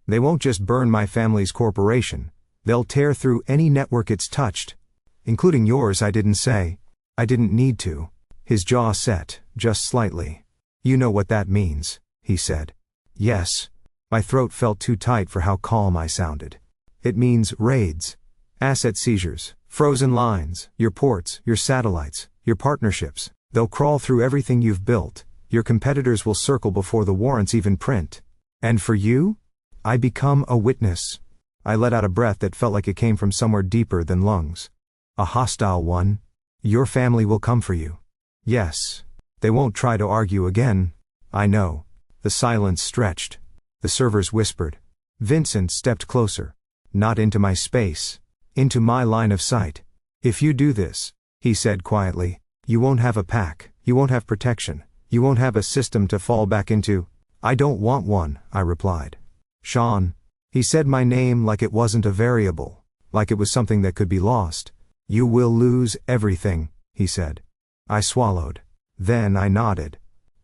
They won't just burn my family's corporation. They'll tear through any network it's touched. Including yours, I didn't say. I didn't need to. His jaw set, just slightly. You know what that means, he said. Yes. My throat felt too tight for how calm I sounded. It means raids. Asset seizures, frozen lines, your ports, your satellites, your partnerships. They'll crawl through everything you've built. Your competitors will circle before the warrants even print. And for you? I become a witness. I let out a breath that felt like it came from somewhere deeper than lungs. A hostile one. Your family will come for you. Yes. They won't try to argue again. I know. The silence stretched. The servers whispered. Vincent stepped closer. Not into my space. Into my line of sight. If you do this, he said quietly, you won't have a pack. You won't have protection. You won't have a system to fall back into. I don't want one, I replied. Sean. He said my name like it wasn't a variable. Like it was something that could be lost. You will lose everything, he said. I swallowed. Then I nodded.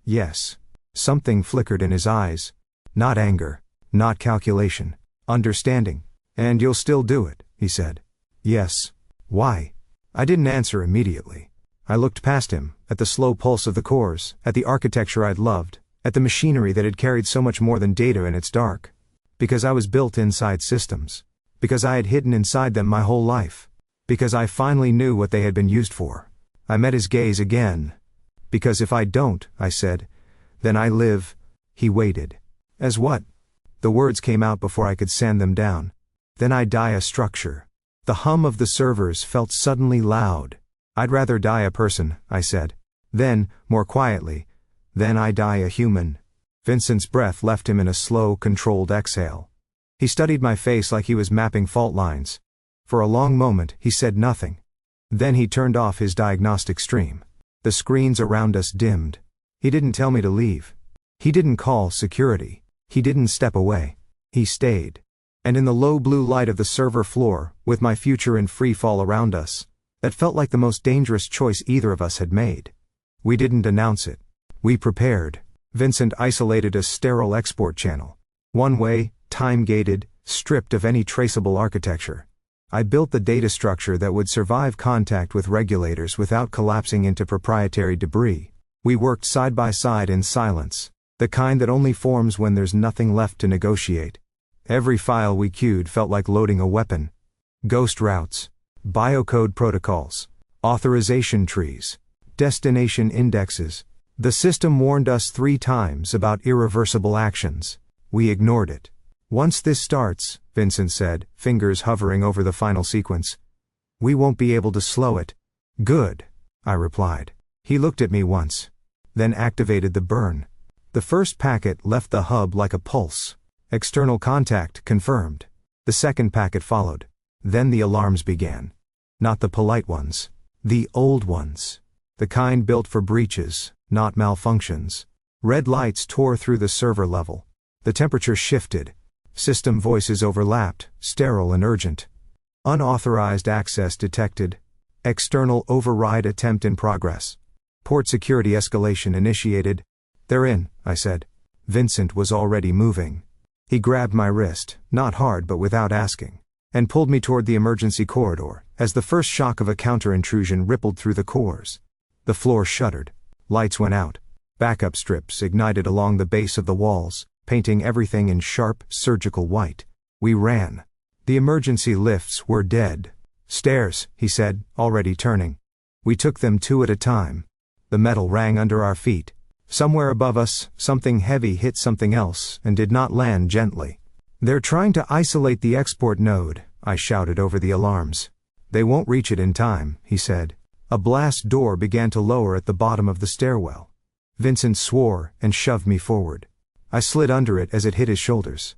Yes. Something flickered in his eyes. Not anger. Not calculation. Understanding. And you'll still do it, he said. Yes. Why? I didn't answer immediately. I looked past him, at the slow pulse of the cores, at the architecture I'd loved, at the machinery that had carried so much more than data in its dark. Because I was built inside systems. Because I had hidden inside them my whole life. Because I finally knew what they had been used for. I met his gaze again. Because if I don't, I said, then I live. He waited. As what? The words came out before I could sand them down. Then I die a structure. The hum of the servers felt suddenly loud. I'd rather die a person, I said. Then, more quietly, then I die a human. Vincent's breath left him in a slow, controlled exhale. He studied my face like he was mapping fault lines. For a long moment, he said nothing. Then he turned off his diagnostic stream. The screens around us dimmed. He didn't tell me to leave. He didn't call security. He didn't step away. He stayed. And in the low blue light of the server floor, with my future in free fall around us, that felt like the most dangerous choice either of us had made. We didn't announce it. We prepared. Vincent isolated a sterile export channel. One way, time-gated, stripped of any traceable architecture. I built the data structure that would survive contact with regulators without collapsing into proprietary debris. We worked side by side in silence, the kind that only forms when there's nothing left to negotiate. Every file we queued felt like loading a weapon. Ghost routes, biocode protocols, authorization trees, destination indexes. The system warned us 3 times about irreversible actions. We ignored it. Once this starts, Vincent said, fingers hovering over the final sequence, we won't be able to slow it. Good, I replied. He looked at me once, then activated the burn. The first packet left the hub like a pulse. External contact confirmed. The second packet followed. Then the alarms began. Not the polite ones. The old ones. The kind built for breaches, not malfunctions. Red lights tore through the server level. The temperature shifted. System voices overlapped, sterile and urgent. Unauthorized access detected. External override attempt in progress. Port security escalation initiated. They're in, I said. Vincent was already moving. He grabbed my wrist, not hard but without asking, and pulled me toward the emergency corridor, as the first shock of a counter-intrusion rippled through the cores. The floor shuddered. Lights went out. Backup strips ignited along the base of the walls, painting everything in sharp, surgical white. We ran. The emergency lifts were dead. Stairs, he said, already turning. We took them 2 at a time. The metal rang under our feet. Somewhere above us, something heavy hit something else and did not land gently. They're trying to isolate the export node, I shouted over the alarms. They won't reach it in time, he said. A blast door began to lower at the bottom of the stairwell. Vincent swore and shoved me forward. I slid under it as it hit his shoulders.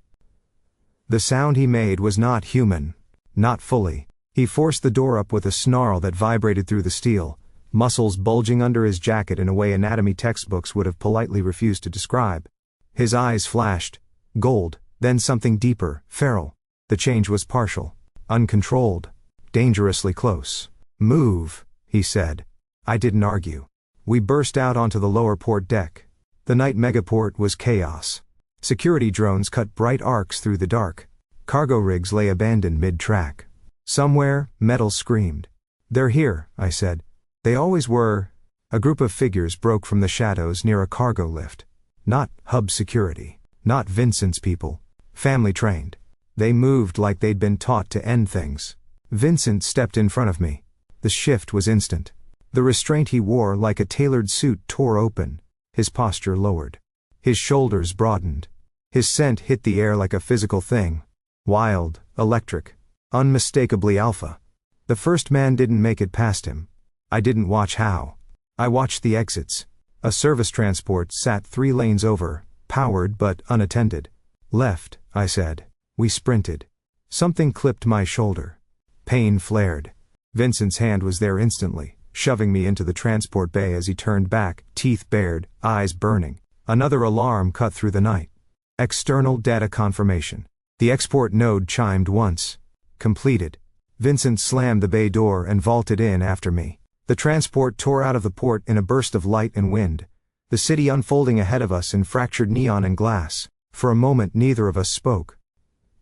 The sound he made was not human. Not fully. He forced the door up with a snarl that vibrated through the steel, muscles bulging under his jacket in a way anatomy textbooks would have politely refused to describe. His eyes flashed. Gold, then something deeper, feral. The change was partial. Uncontrolled. Dangerously close. Move, he said. I didn't argue. We burst out onto the lower port deck. The night megaport was chaos. Security drones cut bright arcs through the dark. Cargo rigs lay abandoned mid-track. Somewhere, metal screamed. They're here, I said. They always were. A group of figures broke from the shadows near a cargo lift. Not hub security. Not Vincent's people. Family trained. They moved like they'd been taught to end things. Vincent stepped in front of me. The shift was instant. The restraint he wore like a tailored suit tore open. His posture lowered. His shoulders broadened. His scent hit the air like a physical thing. Wild, electric, unmistakably alpha. The first man didn't make it past him. I didn't watch how. I watched the exits. A service transport sat 3 lanes over, powered but unattended. Left, I said. We sprinted. Something clipped my shoulder. Pain flared. Vincent's hand was there instantly, shoving me into the transport bay as he turned back, teeth bared, eyes burning. Another alarm cut through the night. External data confirmation. The export node chimed once. Completed. Vincent slammed the bay door and vaulted in after me. The transport tore out of the port in a burst of light and wind. The city unfolding ahead of us in fractured neon and glass. For a moment neither of us spoke.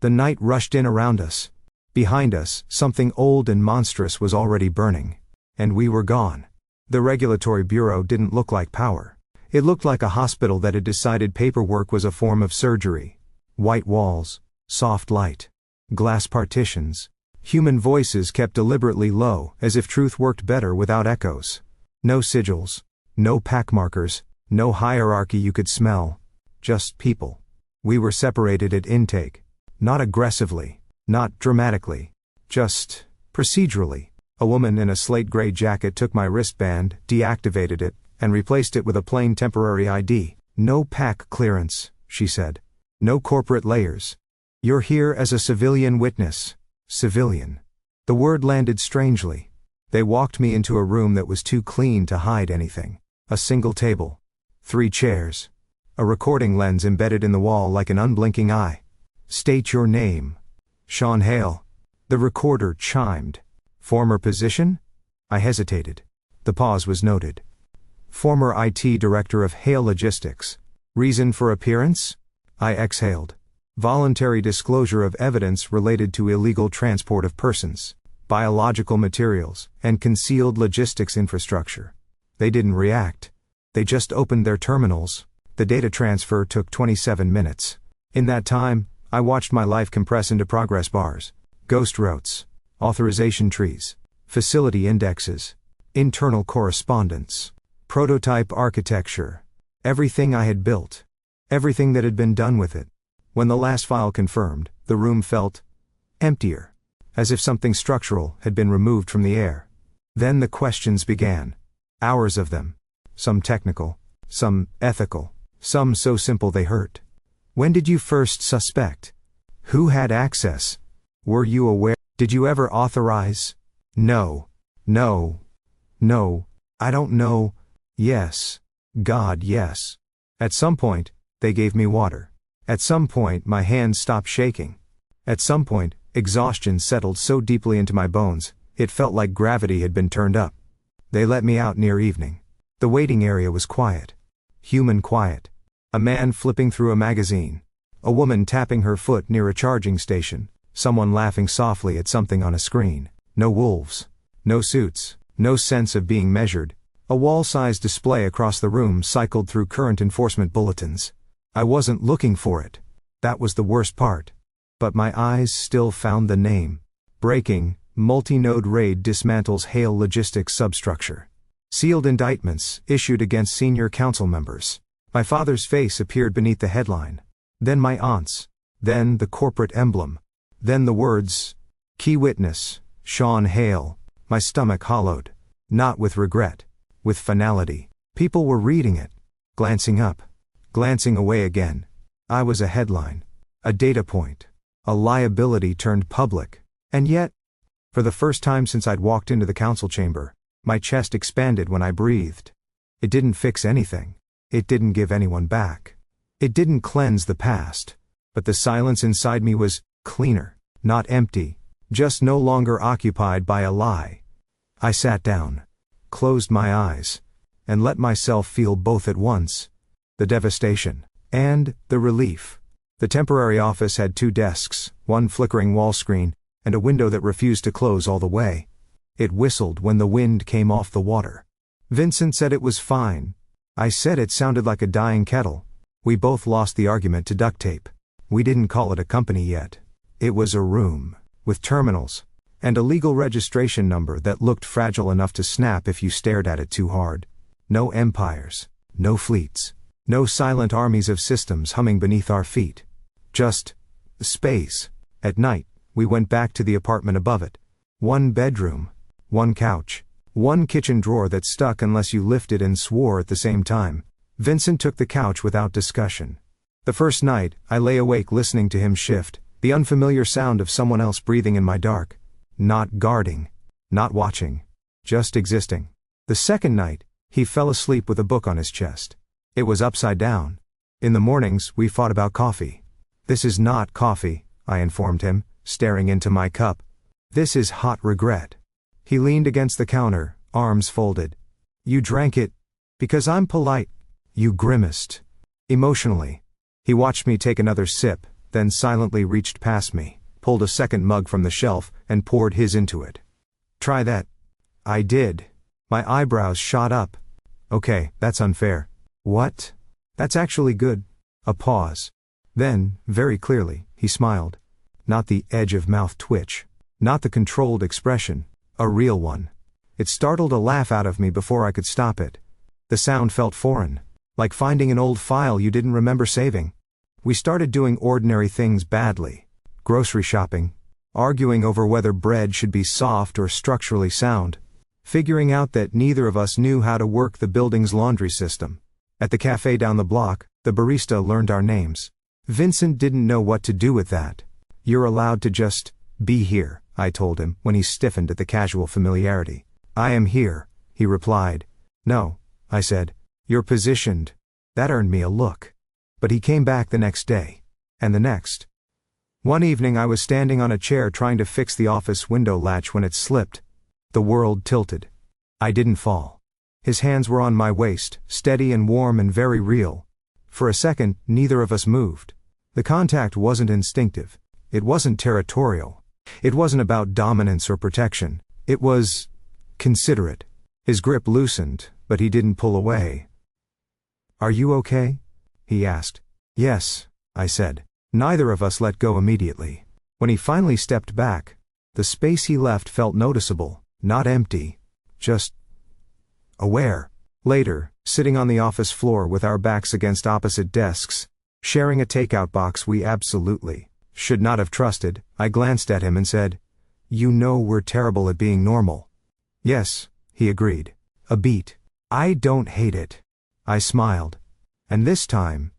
The night rushed in around us. Behind us, something old and monstrous was already burning. And we were gone. The regulatory bureau didn't look like power. It looked like a hospital that had decided paperwork was a form of surgery. White walls, soft light, glass partitions. Human voices kept deliberately low, as if truth worked better without echoes. No sigils, no pack markers, no hierarchy you could smell. Just people. We were separated at intake. Not aggressively, not dramatically. Just procedurally. A woman in a slate gray jacket took my wristband, deactivated it, and replaced it with a plain temporary ID. No pack clearance, she said. No corporate layers. You're here as a civilian witness. Civilian. The word landed strangely. They walked me into a room that was too clean to hide anything. A single table. 3 chairs. A recording lens embedded in the wall like an unblinking eye. State your name. Sean Hale. The recorder chimed. Former position? I hesitated. The pause was noted. Former IT director of Hale Logistics. Reason for appearance? I exhaled. Voluntary disclosure of evidence related to illegal transport of persons, biological materials, and concealed logistics infrastructure. They didn't react. They just opened their terminals. The data transfer took 27 minutes. In that time, I watched my life compress into progress bars, ghost routes, authorization trees, facility indexes, internal correspondence, prototype architecture, everything I had built, everything that had been done with it. When the last file confirmed, the room felt emptier, as if something structural had been removed from the air. Then the questions began. Hours of them. Some technical, some ethical, some so simple they hurt. When did you first suspect? Who had access? Were you aware? Did you ever authorize? No. No. No. I don't know. Yes. God, yes. At some point, they gave me water. At some point, my hands stopped shaking. At some point, exhaustion settled so deeply into my bones, it felt like gravity had been turned up. They let me out near evening. The waiting area was quiet. Human quiet. A man flipping through a magazine. A woman tapping her foot near a charging station. Someone laughing softly at something on a screen. No wolves. No suits. No sense of being measured. A wall-sized display across the room cycled through current enforcement bulletins. I wasn't looking for it. That was the worst part. But my eyes still found the name. Breaking, multi-node raid dismantles Hale Logistics substructure. Sealed indictments issued against senior council members. My father's face appeared beneath the headline. Then my aunt's. Then the corporate emblem. Then the words, Key Witness, Sean Hale. My stomach hollowed. Not with regret. With finality. People were reading it. Glancing up. Glancing away again. I was a headline. A data point. A liability turned public. And yet, for the first time since I'd walked into the council chamber, my chest expanded when I breathed. It didn't fix anything. It didn't give anyone back. It didn't cleanse the past. But the silence inside me was cleaner, not empty, just no longer occupied by a lie. I sat down, closed my eyes, and let myself feel both at once. The devastation, and the relief. The temporary office had 2 desks, one flickering wall screen, and a window that refused to close all the way. It whistled when the wind came off the water. Vincent said it was fine. I said it sounded like a dying kettle. We both lost the argument to duct tape. We didn't call it a company yet. It was a room, with terminals, and a legal registration number that looked fragile enough to snap if you stared at it too hard. No empires, no fleets. No silent armies of systems humming beneath our feet. Just space. At night, we went back to the apartment above it. 1 bedroom. 1 couch. 1 kitchen drawer that stuck unless you lifted and swore at the same time. Vincent took the couch without discussion. The first night, I lay awake listening to him shift, the unfamiliar sound of someone else breathing in my dark. Not guarding. Not watching. Just existing. The second night, he fell asleep with a book on his chest. It was upside down. In the mornings, we fought about coffee. This is not coffee, I informed him, staring into my cup. This is hot regret. He leaned against the counter, arms folded. You drank it. Because I'm polite. You grimaced. Emotionally. He watched me take another sip, then silently reached past me, pulled a second mug from the shelf, and poured his into it. Try that. I did. My eyebrows shot up. Okay, that's unfair. What? That's actually good. A pause. Then, very clearly, he smiled. Not the edge of mouth twitch. Not the controlled expression. A real one. It startled a laugh out of me before I could stop it. The sound felt foreign. Like finding an old file you didn't remember saving. We started doing ordinary things badly. Grocery shopping. Arguing over whether bread should be soft or structurally sound. Figuring out that neither of us knew how to work the building's laundry system. At the cafe down the block, the barista learned our names. Vincent didn't know what to do with that. You're allowed to just be here, I told him when he stiffened at the casual familiarity. I am here, he replied. No, I said. You're positioned. That earned me a look. But he came back the next day. And the next. One evening I was standing on a chair trying to fix the office window latch when it slipped. The world tilted. I didn't fall. His hands were on my waist, steady and warm and very real. For a second, neither of us moved. The contact wasn't instinctive. It wasn't territorial. It wasn't about dominance or protection. It was considerate. His grip loosened, but he didn't pull away. Are you okay? He asked. Yes, I said. Neither of us let go immediately. When he finally stepped back, the space he left felt noticeable, not empty, just aware. Later, sitting on the office floor with our backs against opposite desks, sharing a takeout box we absolutely should not have trusted, I glanced at him and said, You know we're terrible at being normal. Yes, he agreed. A beat. I don't hate it. I smiled. And this time,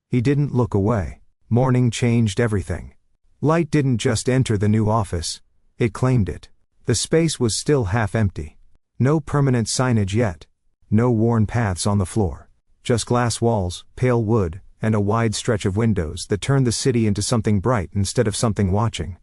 he didn't look away. Morning changed everything. Light didn't just enter the new office, it claimed it. The space was still half empty. No permanent signage yet. No worn paths on the floor. Just glass walls, pale wood, and a wide stretch of windows that turned the city into something bright instead of something watching.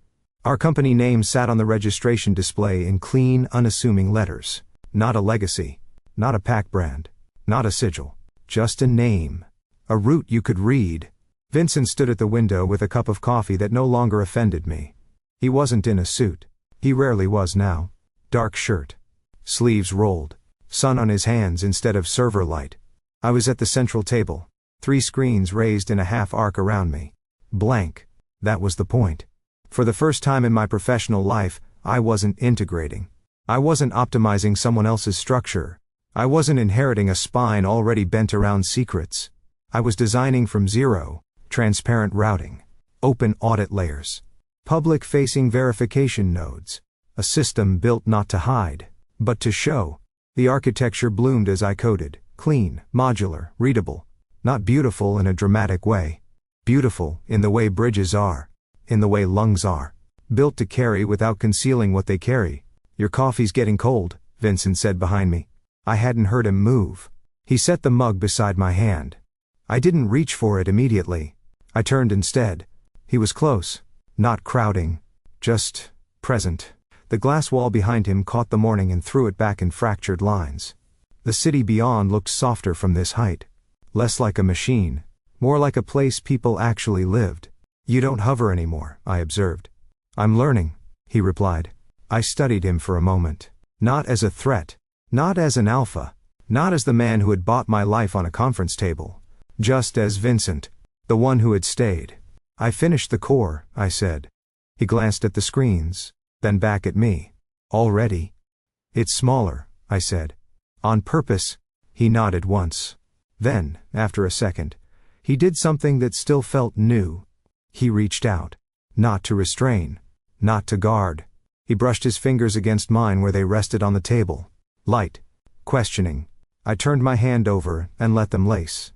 Our company name sat on the registration display in clean, unassuming letters. Not a legacy. Not a pack brand. Not a sigil. Just a name. A route you could read. Vincent stood at the window with a cup of coffee that no longer offended me. He wasn't in a suit. He rarely was now. Dark shirt. Sleeves rolled. Sun on his hands instead of server light. I was at the central table. 3 screens raised in a half arc around me. Blank. That was the point. For the first time in my professional life, I wasn't integrating. I wasn't optimizing someone else's structure. I wasn't inheriting a spine already bent around secrets. I was designing from zero, transparent routing, open audit layers, public-facing verification nodes, a system built not to hide, but to show. The architecture bloomed as I coded, clean, modular, readable, not beautiful in a dramatic way. Beautiful in the way bridges are, in the way lungs are, built to carry without concealing what they carry. Your coffee's getting cold, Vincent said behind me. I hadn't heard him move. He set the mug beside my hand. I didn't reach for it immediately. I turned instead. He was close, not crowding, just present. The glass wall behind him caught the morning and threw it back in fractured lines. The city beyond looked softer from this height. Less like a machine, more like a place people actually lived. You don't hover anymore, I observed. I'm learning, he replied. I studied him for a moment. Not as a threat. Not as an alpha. Not as the man who had bought my life on a conference table. Just as Vincent. The one who had stayed. I finished the core, I said. He glanced at the screens, then back at me. Already? It's smaller, I said. On purpose, he nodded once. Then, after a second, he did something that still felt new. He reached out. Not to restrain. Not to guard. He brushed his fingers against mine where they rested on the table. Light. Questioning. I turned my hand over and let them lace.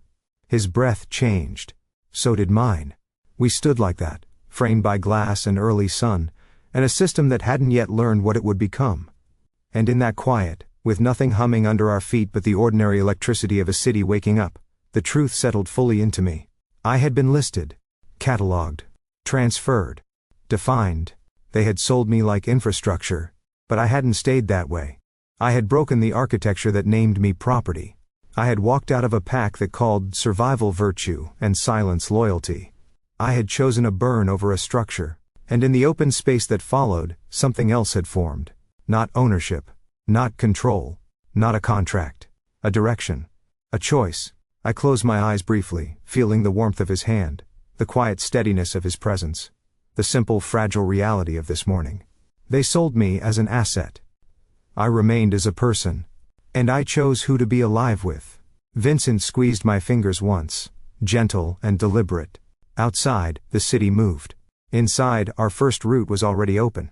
His breath changed. So did mine. We stood like that, framed by glass and early sun, and a system that hadn't yet learned what it would become. And in that quiet, with nothing humming under our feet but the ordinary electricity of a city waking up, the truth settled fully into me. I had been listed, catalogued, transferred, defined. They had sold me like infrastructure, but I hadn't stayed that way. I had broken the architecture that named me property. I had walked out of a pack that called survival virtue and silence loyalty. I had chosen a burn over a structure, and in the open space that followed, something else had formed. Not ownership, not control, not a contract, a direction, a choice. I closed my eyes briefly, feeling the warmth of his hand, the quiet steadiness of his presence, the simple fragile reality of this morning. They sold me as an asset. I remained as a person, and I chose who to be alive with. Vincent squeezed my fingers once, gentle and deliberate. Outside, the city moved. Inside, our first route was already open.